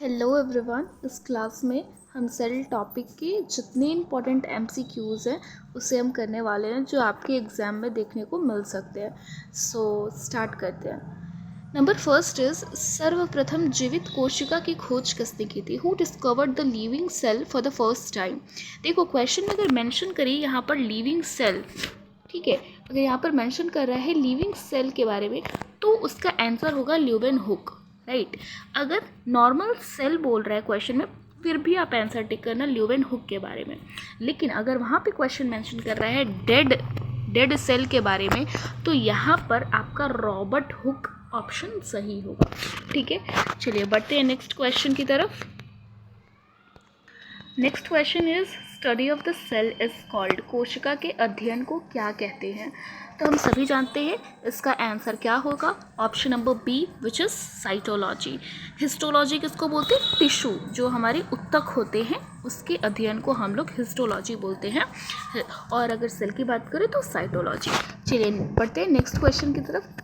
Hello everyone. इस class में हम सेल टॉपिक के जितने इम्पोर्टेंट एमसीक्यूज़ हैं उसे हम करने वाले हैं जो आपके एग्ज़ाम में देखने को मिल सकते हैं। सो स्टार्ट करते हैं। नंबर फर्स्ट इज सर्वप्रथम जीवित कोशिका की खोज किसने की थी? Who discovered the living cell for the first time? देखो क्वेश्चन में अगर मेंशन करी यहाँ पर लिविंग सेल, ठीक है, अगर यहाँ पर मेंशन कर रहा है लिविंग सेल के बारे में तो उसका आंसर होगा ल्यूवेनहुक, राइट। अगर नॉर्मल सेल बोल रहा है क्वेश्चन में फिर भी आप आंसर टिक करना ल्यूवेनहुक के बारे में, लेकिन अगर वहाँ पे क्वेश्चन मेंशन कर रहा है डेड सेल के बारे में तो यहाँ पर आपका रॉबर्ट हुक ऑप्शन सही होगा, ठीक है। चलिए बढ़ते हैं नेक्स्ट क्वेश्चन की तरफ। Next question is study of the cell is called, कोशिका के अध्ययन को क्या कहते हैं? तो हम सभी जानते हैं इसका आंसर क्या होगा, option number B which is cytology. Histology किसको बोलते हैं? टिश्यू जो हमारे उत्तक होते हैं उसके अध्ययन को हम लोग हिस्टोलॉजी बोलते हैं, और अगर सेल की बात करें तो साइटोलॉजी। चलिए बढ़ते हैं नेक्स्ट क्वेश्चन की तरफ।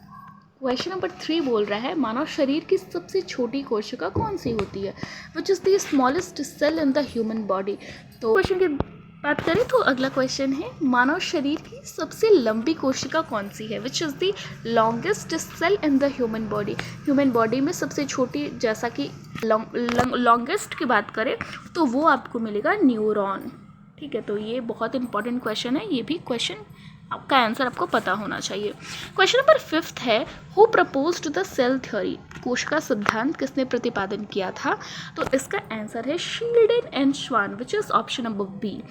क्वेश्चन नंबर 3 बोल रहा है मानव शरीर की सबसे छोटी कोशिका कौन सी होती है? Which is the smallest cell in the human body. तो क्वेश्चन की बात करें तो अगला क्वेश्चन है मानव शरीर की सबसे लंबी कोशिका कौन सी है? Which is the longest cell in the human body. Human body में सबसे छोटी, जैसा कि लॉन्गेस्ट की बात करें तो वो आपको मिलेगा न्यूरॉन, ठीक है। तो ये बहुत इंपॉर्टेंट क्वेश्चन है, ये भी क्वेश्चन आपका आंसर आपको पता होना चाहिए। क्वेश्चन नंबर 5 है who proposed the cell theory, कोशिका सिद्धांत किसने प्रतिपादन किया था? तो इसका आंसर है Schleiden and Schwann which is option number B,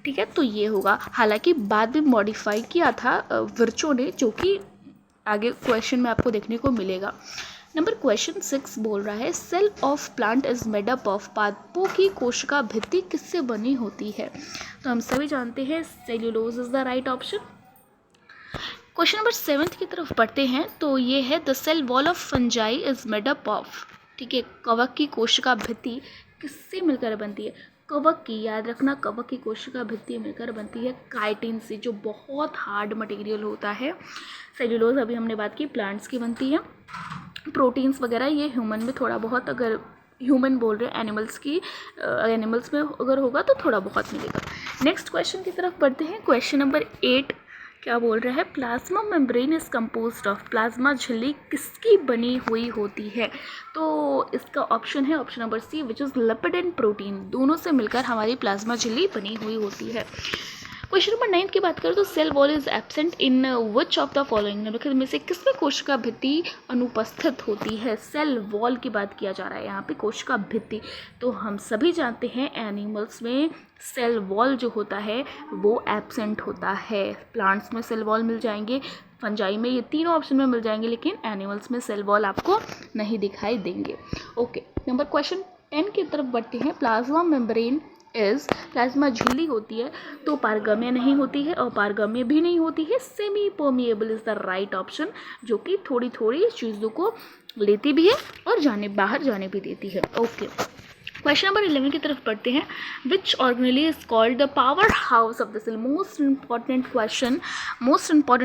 ठीक है। तो ये होगा, हालांकि बाद में मॉडिफाई किया था विर्चो ने, जो कि आगे क्वेश्चन में आपको देखने को मिलेगा। नंबर क्वेश्चन 6 बोल रहा है cell of plant is made up of, पादपों की कोशिका भित्ति किससे बनी होती है? तो हम सभी जानते हैं cellulose is the right option. Question number 7 की तरफ बढ़ते हैं तो ये है the cell wall of fungi is made up of, ठीक है। कवक की कोशिका भित्ति किससे मिलकर बनती है? कवक की, याद रखना, कवक की कोशिका भित्ति मिलकर बनती है काइटिन से, जो बहुत हार्ड मटेरियल होता है। सेल्यूलोज अभी हमने बात की प्लांट्स की बनती है। प्रोटीन्स वगैरह ये ह्यूमन में थोड़ा बहुत, अगर ह्यूमन बोल रहे हैं एनिमल्स में अगर होगा तो थोड़ा बहुत मिलेगा। नेक्स्ट क्वेश्चन की तरफ बढ़ते हैं। क्वेश्चन नंबर 8 क्या बोल रहा है plasma membrane is composed of, plasma झिल्ली किसकी बनी हुई होती है? तो इसका ऑप्शन है option number C which is lipid and protein, दोनों से मिलकर हमारी प्लाज्मा झिल्ली बनी हुई होती है। क्वेश्चन नंबर 9 की बात करें तो cell wall is absent in which of the following, निम्नलिखित में से किसमें कोशिका भित्ति अनुपस्थित होती है? सेल वॉल की बात किया जा रहा है यहाँ पे, कोशिका भित्ति। तो हम सभी जानते हैं एनिमल्स में सेल वॉल जो होता है वो एब्सेंट होता है। प्लांट्स में सेल वॉल मिल जाएंगे, फंजाई में, ये तीनों ऑप्शन में मिल जाएंगे, लेकिन एनिमल्स में सेल वॉल आपको नहीं दिखाई देंगे। ओके, नंबर क्वेश्चन 10 की तरफ बढ़ते हैं। प्लाज्मा मेम्ब्रेन इज, प्लाज्मा झिल्ली होती है तो पारगम्य नहीं होती है और पारगम्य भी नहीं होती है, semi permeable is the right option, जो कि थोड़ी थोड़ी चीज़ों को लेती भी है और बाहर जाने भी देती है। ओके, क्वेश्चन नंबर 11 की तरफ बढ़ते हैं। Which organelle is called the power house of the cell, most important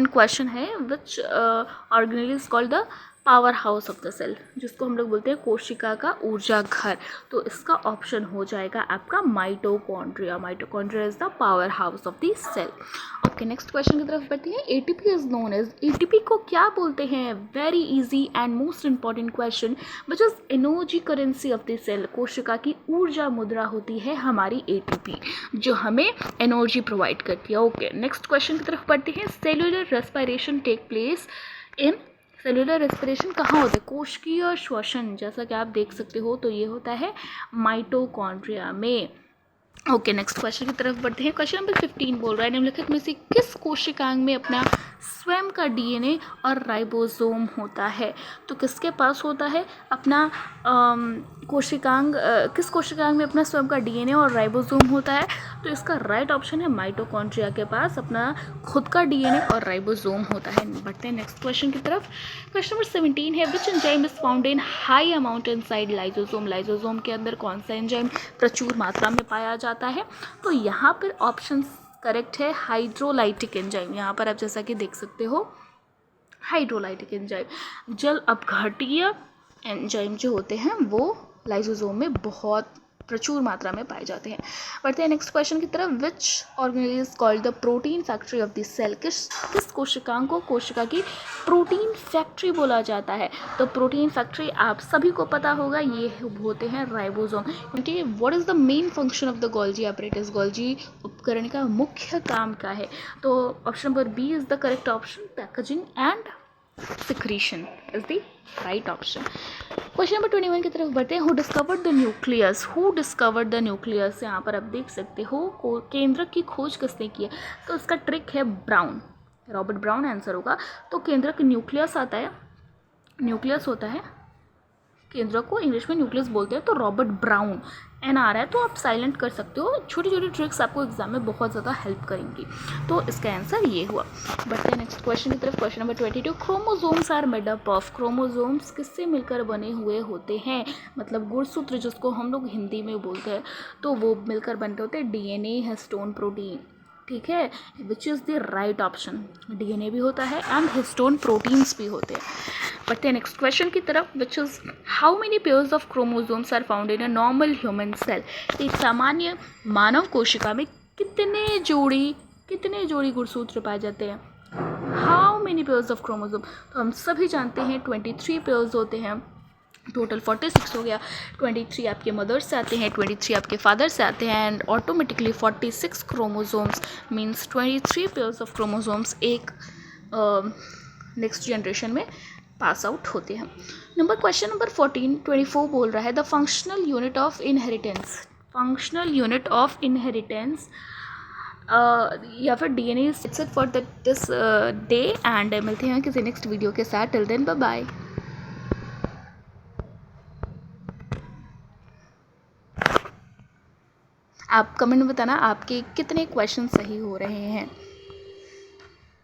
question है। Which organelle is called the power house of the cell, जिसको हम लोग बोलते हैं कोशिका का ऊर्जा घर। तो इसका ऑप्शन हो जाएगा आपका mitochondria. Mitochondria is the power house of the cell. Okay, next question की तरफ बढ़ते हैं। ATP is known as, ATP को क्या बोलते हैं? Very easy and most important question, which is energy currency of the cell, कोशिका की ऊर्जा मुद्रा होती है हमारी एटीपी, जो हमें एनर्जी प्रोवाइड करती है। ओके, नेक्स्ट क्वेश्चन की तरफ बढ़ते हैं। Cellular respiration take place in, cellular respiration कहाँ होता है? कोशिकीय श्वसन, जैसा कि आप देख सकते हो तो ये होता है माइटोकॉन्ड्रिया में। ओके, नेक्स्ट क्वेश्चन की तरफ बढ़ते हैं। क्वेश्चन नंबर 15 बोल रहा है निम्नलिखित में से किस कोशिकांग में अपना स्वयं का डीएनए और राइबोसोम होता है? तो किसके पास होता है अपना कोशिकांग, किस कोशिकांग में अपना स्वयं का डीएनए और राइबोसोम होता है? तो इसका राइट ऑप्शन है माइटोकॉन्ड्रिया के पास अपना खुद का डीएनए और राइबोसोम होता है। बढ़ते हैं नेक्स्ट क्वेश्चन की तरफ। क्वेश्चन नंबर 17 है which enzyme is found in high amount inside lysosome, lysosome के अंदर कौन सा एंजाइम प्रचुर मात्रा में पाया जाता है? तो यहाँ पर ऑप्शन करेक्ट है हाइड्रोलाइटिक एंजाइम। यहाँ पर आप जैसा कि देख सकते हो हाइड्रोलाइटिक एंजाइम, जल अपघटनीय एंजाइम जो होते हैं वो लाइसोसोम में बहुत प्रचुर मात्रा में पाए जाते हैं। बढ़ते हैं नेक्स्ट क्वेश्चन की तरफ। Which organelle is called the protein factory of the cell? किस कोशिकांग को कोशिका की प्रोटीन फैक्ट्री बोला जाता है? तो प्रोटीन फैक्ट्री आप सभी को पता होगा, ये होते हैं राइबोसोम। क्योंकि what is the main function of the Golgi apparatus? Golgi उपकरण का मुख्य काम क्या है? तो option number B is the correct option, packaging and secretion is the right option. Question number 21 की तरफ बढ़ते हैं। Who discovered the nucleus? Who discovered the nucleus? यहाँ पर आप देख सकते हो केंद्रक की खोज किसने की है? तो इसका ट्रिक है ब्राउन, रॉबर्ट ब्राउन आंसर होगा। तो केंद्रक न्यूक्लियस आता है, न्यूक्लियस होता है, केंद्रक को इंग्लिश में न्यूक्लियस बोलते हैं। तो रॉबर्ट ब्राउन, एन आ रहा है तो आप साइलेंट कर सकते हो। छोटी छोटी ट्रिक्स आपको एग्जाम में बहुत ज़्यादा हेल्प करेंगी। तो इसका आंसर ये हुआ। बढ़ते हैं नेक्स्ट क्वेश्चन की तरफ। Question number 22। Chromosomes are made up of? Chromosomes किससे मिलकर बने हुए होते हैं? मतलब गुणसूत्र जिसको हम लोग हिंदी में बोलते हैं, तो वो मिलकर बनते होते हैं डीएनए, हिस्टोन, प्रोटीन। ठीक है, which is the right option. DNA भी होता है एंड हिस्टोन प्रोटीन्स भी होते हैं। बढ़ते हैं नेक्स्ट क्वेश्चन की तरफ, which is how many pairs of chromosomes are found in a normal human cell? एक सामान्य मानव कोशिका में कितने जोड़ी गुणसूत्र पाए जाते हैं? How many pairs of chromosome? तो हम सभी जानते हैं 23 पेयर्स होते हैं, टोटल 46 हो गया। 23 आपके मदर से आते हैं, 23 आपके फादर से आते हैं, and automatically 46 chromosomes means 23 pairs of chromosomes एक नेक्स्ट जनरेशन में पास आउट होते हैं। क्वेश्चन नंबर 24 बोल रहा है the functional unit of inheritance. Functional unit of inheritance या फिर DNA it's it for this day, and मिलते हैं किसी नेक्स्ट वीडियो के साथ। Till then bye bye. आप कमेंट में बताना आपके कितने क्वेश्चन सही हो रहे हैं।